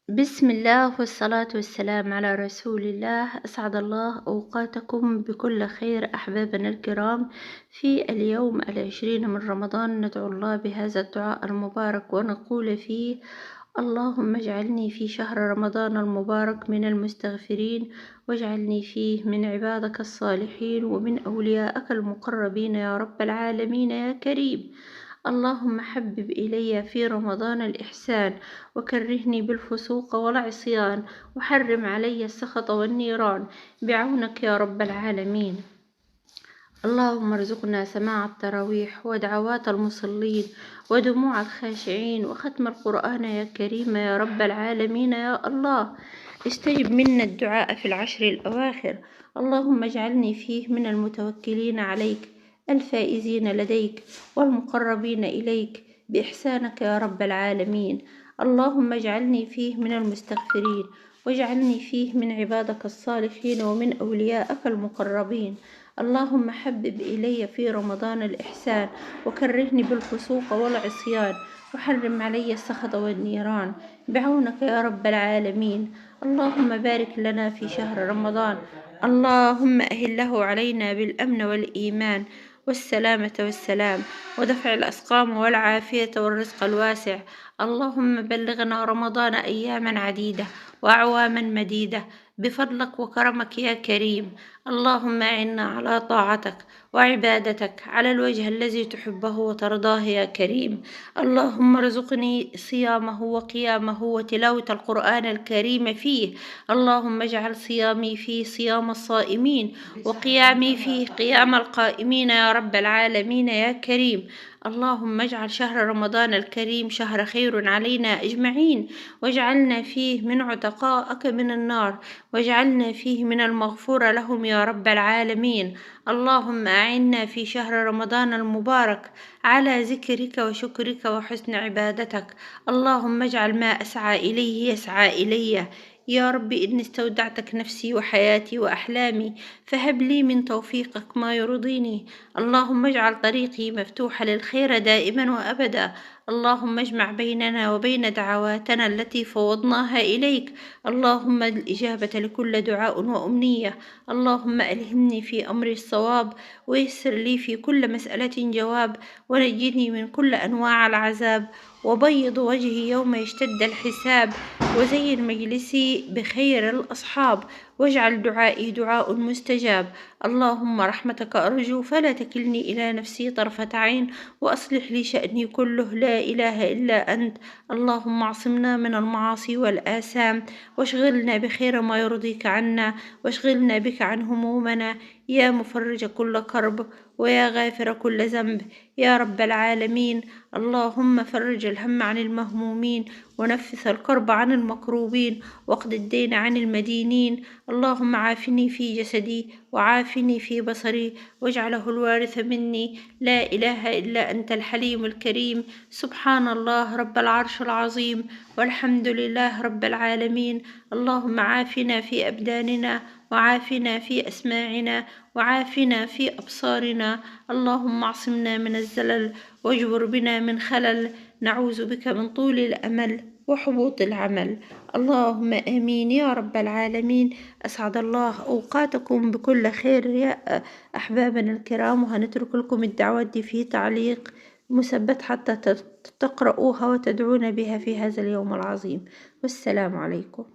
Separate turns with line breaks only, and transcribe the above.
بسم الله والصلاة والسلام على رسول الله. أسعد الله أوقاتكم بكل خير أحبابنا الكرام. في اليوم 20 من رمضان ندعو الله بهذا الدعاء المبارك ونقول فيه: اللهم اجعلني في شهر رمضان المبارك من المستغفرين، واجعلني فيه من عبادك الصالحين ومن أوليائك المقربين يا رب العالمين يا كريم. اللهم حبب إلي في رمضان الإحسان، وكرهني بالفسوق والعصيان، وحرم علي السخط والنيران بعونك يا رب العالمين. اللهم ارزقنا سماع التراويح ودعوات المصلين ودموع الخاشعين وختم القرآن يا كريم يا رب العالمين يا الله. استجب منا الدعاء في العشر الأواخر. اللهم اجعلني فيه من المتوكلين عليك الفائزين لديك والمقربين إليك بإحسانك يا رب العالمين. اللهم اجعلني فيه من المستغفرين، واجعلني فيه من عبادك الصالحين ومن أوليائك المقربين. اللهم حبب إلي في رمضان الإحسان، وكرهني بالفسوق والعصيان، وحرم علي السخط والنيران بعونك يا رب العالمين. اللهم بارك لنا في شهر رمضان. اللهم أهله علينا بالأمن والإيمان والسلامة والسلام ودفع الأسقام والعافية والرزق الواسع. اللهم بلغنا رمضان أياما عديدة وأعواما مديدة بفضلك وكرمك يا كريم. اللهم أعنا على طاعتك وعبادتك على الوجه الذي تحبه وترضاه يا كريم. اللهم ارزقني صيامه وقيامه وتلاوة القرآن الكريم فيه. اللهم اجعل صيامي فيه صيام الصائمين، وقيامي فيه قيام القائمين يا رب العالمين يا كريم. اللهم اجعل شهر رمضان الكريم شهر خير علينا أجمعين، واجعلنا فيه من عتقائك من النار، واجعلنا فيه من المغفور لهم يا رب العالمين. اللهم أعنا في شهر رمضان المبارك على ذكرك وشكرك وحسن عبادتك. اللهم اجعل ما أسعى إليه يسعى إلي يا رب. إني استودعتك نفسي وحياتي وأحلامي، فهب لي من توفيقك ما يرضيني. اللهم اجعل طريقي مفتوحة للخير دائما وأبدا. اللهم اجمع بيننا وبين دعواتنا التي فوضناها إليك. اللهم الإجابة لكل دعاء وأمنية. اللهم ألهمني في أمري الصواب، ويسر لي في كل مسألة جواب، ونجني من كل أنواع العذاب، وبيض وجهي يوم يشتد الحساب، وزين مجلسي بخير الأصحاب، واجعل دعائي دعاء مستجاب. اللهم رحمتك أرجو فلا تكلني إلى نفسي طرفة عين، وأصلح لي شأني كله لا إله إلا أنت. اللهم اعصمنا من المعاصي والآثام، واشغلنا بخير ما يرضيك عنا، واشغلنا بك عن همومنا يا مفرج كل كرب، ويا غافر كل ذنب يا رب العالمين. اللهم فرج الهم عن المهمومين، ونفس الكرب عن المكروبين، واقض الدين عن المدينين. اللهم عافني في جسدي وعافني في بصري، واجعله الوارث مني. لا إله إلا أنت الحليم الكريم. سبحان الله رب العرش العظيم، والحمد لله رب العالمين. اللهم عافنا في أبداننا، وعافنا في أسماعنا، وعافنا في أبصارنا. اللهم اعصمنا من الزلل، واجبر بنا من خلل. نعوذ بك من طول الأمل وحبوط العمل. اللهم آمين يا رب العالمين. أسعد الله أوقاتكم بكل خير يا أحبابنا الكرام، وهنترك لكم الدعوات دي في تعليق مثبت حتى تقرؤوها وتدعون بها في هذا اليوم العظيم. والسلام عليكم.